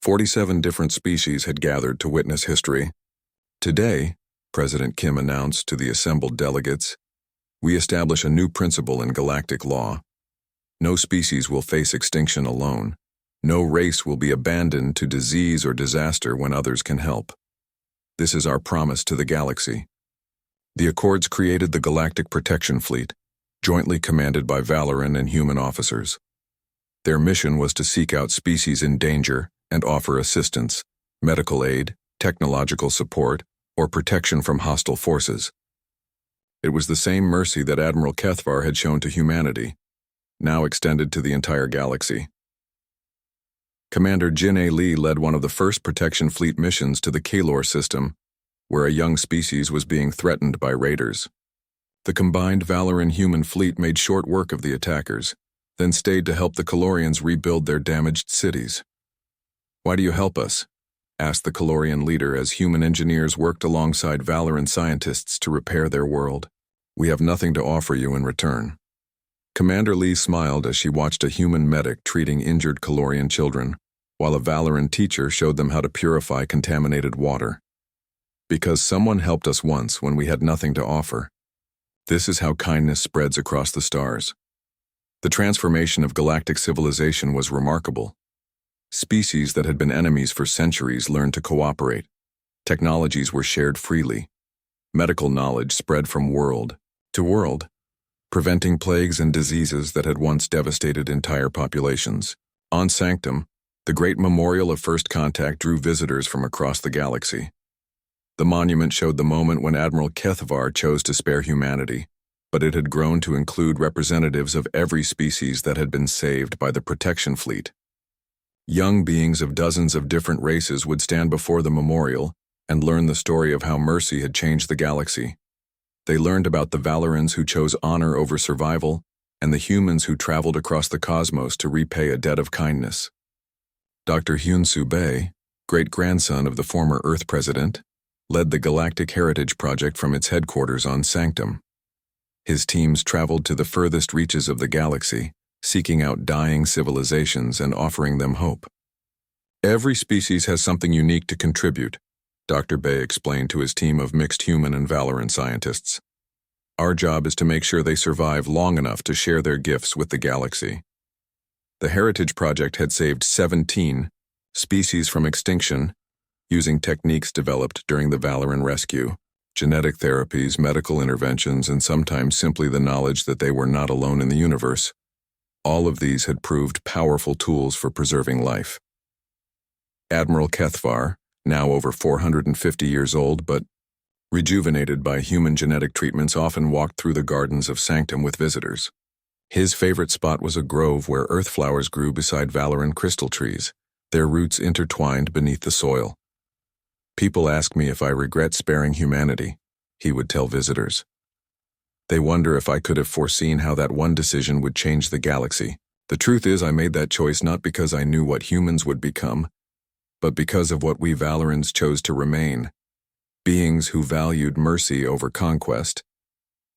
47 different species had gathered to witness history. Today, President Kim announced to the assembled delegates, we establish a new principle in galactic law. No species will face extinction alone. No race will be abandoned to disease or disaster when others can help. This is our promise to the galaxy. The Accords created the Galactic Protection Fleet, jointly commanded by Valoran and human officers. Their mission was to seek out species in danger and offer assistance, medical aid, technological support, or protection from hostile forces. It was the same mercy that Admiral Kethvar had shown to humanity, now extended to the entire galaxy. Commander Jin A. Lee led one of the first Protection Fleet missions to the Kalor system, where a young species was being threatened by raiders. The combined Valoran human fleet made short work of the attackers, then stayed to help the Kalorians rebuild their damaged cities. Why do you help us? Asked the Kalorian leader as human engineers worked alongside Valoran scientists to repair their world. We have nothing to offer you in return. Commander Lee smiled as she watched a human medic treating injured Kalorian children, while a Valoran teacher showed them how to purify contaminated water. Because someone helped us once when we had nothing to offer. This is how kindness spreads across the stars. The transformation of galactic civilization was remarkable. Species that had been enemies for centuries learned to cooperate. Technologies were shared freely. Medical knowledge spread from world to world, preventing plagues and diseases that had once devastated entire populations. On Sanctum, the great memorial of first contact drew visitors from across the galaxy. The monument showed the moment when Admiral HFY chose to spare humanity, but it had grown to include representatives of every species that had been saved by the protection fleet. Young beings of dozens of different races would stand before the memorial and learn the story of how mercy had changed the galaxy. They learned about the Valorans who chose honor over survival and the humans who traveled across the cosmos to repay a debt of kindness. Dr. Hyun-Soo Bae, great-grandson of the former Earth president, led the Galactic Heritage Project from its headquarters on Sanctum. His teams traveled to the furthest reaches of the galaxy, seeking out dying civilizations and offering them hope. Every species has something unique to contribute, Dr. Bae explained to his team of mixed human and Valoran scientists. Our job is to make sure they survive long enough to share their gifts with the galaxy. The Heritage Project had saved 17 species from extinction using techniques developed during the Valoran rescue, genetic therapies, medical interventions, and sometimes simply the knowledge that they were not alone in the universe. All of these had proved powerful tools for preserving life. Admiral HFY, now over 450 years old but rejuvenated by human genetic treatments, often walked through the gardens of Sanctum with visitors. His favorite spot was a grove where earth flowers grew beside Valoran crystal trees, their roots intertwined beneath the soil. People ask me if I regret sparing humanity, he would tell visitors. They wonder if I could have foreseen how that one decision would change the galaxy. The truth is, I made that choice not because I knew what humans would become, but because of what we Valorans chose to remain, beings who valued mercy over conquest.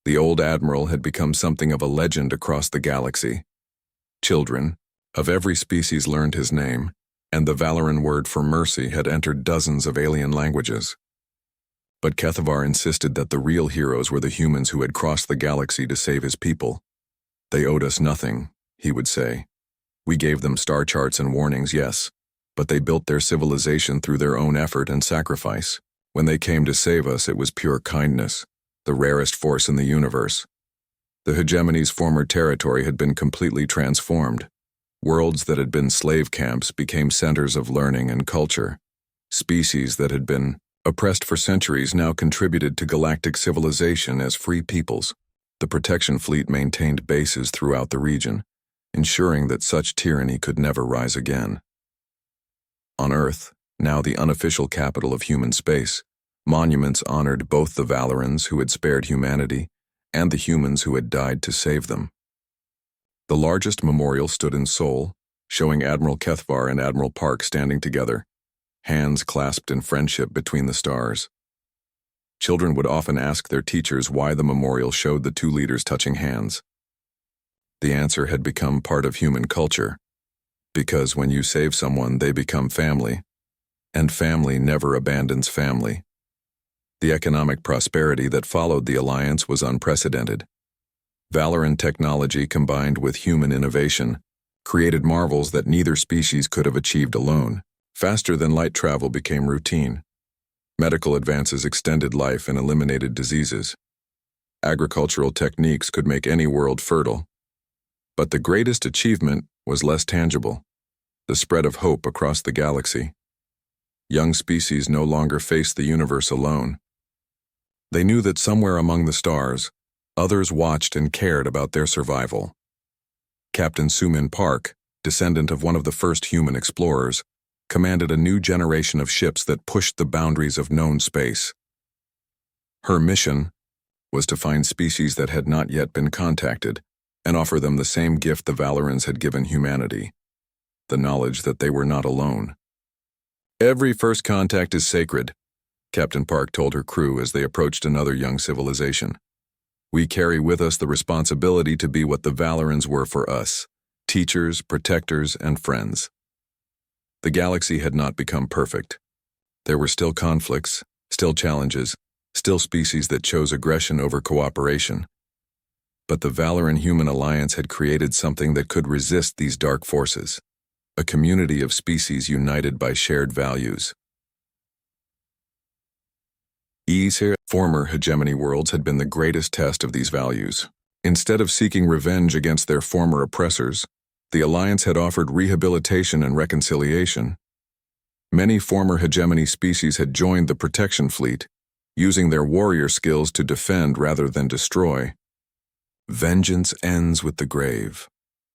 The old admiral had become something of a legend across the galaxy. Children of every species learned his name, and the Valoran word for mercy had entered dozens of alien languages. But HFY insisted that the real heroes were the humans who had crossed the galaxy to save his people. They owed us nothing, he would say. We gave them star charts and warnings, yes, but they built their civilization through their own effort and sacrifice. When they came to save us, it was pure kindness, the rarest force in the universe. The hegemony's former territory had been completely transformed. Worlds that had been slave camps became centers of learning and culture. Species that had been oppressed for centuries now contributed to galactic civilization as free peoples. The protection fleet maintained bases throughout the region, ensuring that such tyranny could never rise again. On Earth, now the unofficial capital of human space, monuments honored both the Valorans who had spared humanity and the humans who had died to save them. The largest memorial stood in Seoul, showing Admiral HFY and Admiral Park standing together, hands clasped in friendship between the stars. Children would often ask their teachers why the memorial showed the two leaders touching hands. The answer had become part of human culture, because when you save someone, they become family, and family never abandons family. The economic prosperity that followed the alliance was unprecedented. Valoran technology combined with human innovation created marvels that neither species could have achieved alone. Faster-than-light travel became routine. Medical advances extended life and eliminated diseases. Agricultural techniques could make any world fertile. But the greatest achievement was less tangible: the spread of hope across the galaxy. Young species no longer faced the universe alone. They knew that somewhere among the stars, others watched and cared about their survival. Captain Sumin Park, descendant of one of the first human explorers, commanded a new generation of ships that pushed the boundaries of known space. Her mission was to find species that had not yet been contacted and offer them the same gift the Valorans had given humanity: the knowledge that they were not alone. Every first contact is sacred, Captain Park told her crew as they approached another young civilization. We carry with us the responsibility to be what the Valorans were for us: teachers, protectors, and friends. The galaxy had not become perfect. There were still conflicts, still challenges, still species that chose aggression over cooperation. But the Valoran-Human Alliance had created something that could resist these dark forces: a community of species united by shared values. Former hegemony worlds had been the greatest test of these values. Instead of seeking revenge against their former oppressors, the Alliance had offered rehabilitation and reconciliation. Many former hegemony species had joined the protection fleet, using their warrior skills to defend rather than destroy. "Vengeance ends with the grave,"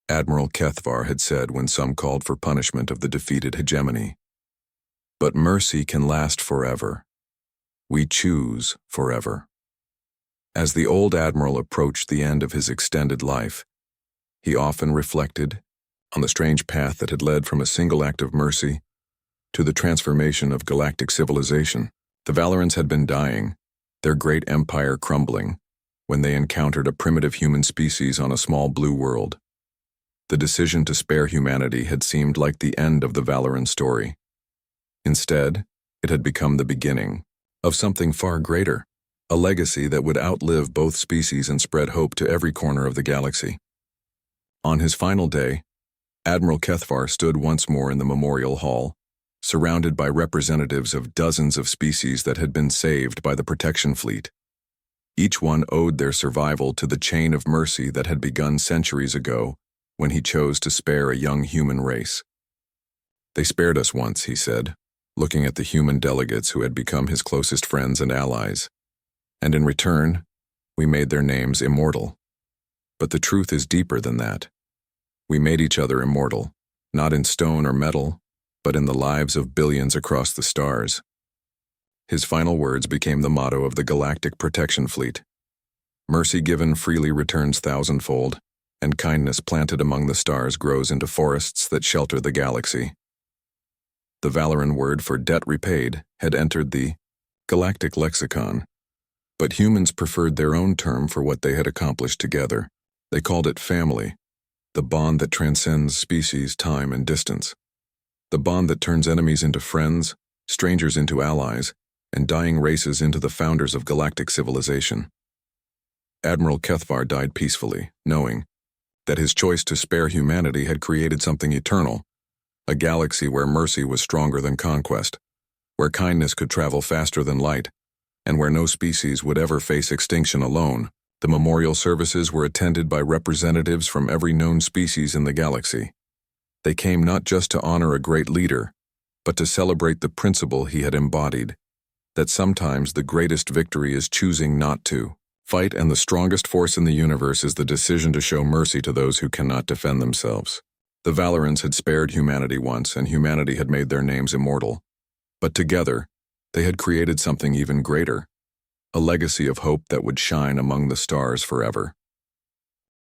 Admiral Kethvar had said when some called for punishment of the defeated hegemony. "But mercy can last forever. We choose forever." As the old admiral approached the end of his extended life, he often reflected on the strange path that had led from a single act of mercy to the transformation of galactic civilization. The Valorans had been dying, their great empire crumbling, when they encountered a primitive human species on a small blue world. The decision to spare humanity had seemed like the end of the Valoran story. Instead, it had become the beginning of something far greater, a legacy that would outlive both species and spread hope to every corner of the galaxy. On his final day, Admiral Kethvar stood once more in the memorial hall, surrounded by representatives of dozens of species that had been saved by the protection fleet. Each one owed their survival to the chain of mercy that had begun centuries ago when he chose to spare a young human race. "They spared us once," he said, looking at the human delegates who had become his closest friends and allies. "And in return, we made their names immortal. But the truth is deeper than that. We made each other immortal, not in stone or metal, but in the lives of billions across the stars." His final words became the motto of the Galactic Protection Fleet. "Mercy given freely returns thousandfold, and kindness planted among the stars grows into forests that shelter the galaxy." The Valoran word for debt repaid had entered the galactic lexicon, but humans preferred their own term for what they had accomplished together. They called it family, the bond that transcends species, time, and distance. The bond that turns enemies into friends, strangers into allies, and dying races into the founders of galactic civilization. Admiral Kethvar died peacefully, knowing that his choice to spare humanity had created something eternal, a galaxy where mercy was stronger than conquest, where kindness could travel faster than light, and where no species would ever face extinction alone. The memorial services were attended by representatives from every known species in the galaxy. They came not just to honor a great leader, but to celebrate the principle he had embodied, that sometimes the greatest victory is choosing not to fight, and the strongest force in the universe is the decision to show mercy to those who cannot defend themselves. The Valorans had spared humanity once, and humanity had made their names immortal. But together, they had created something even greater, a legacy of hope that would shine among the stars forever.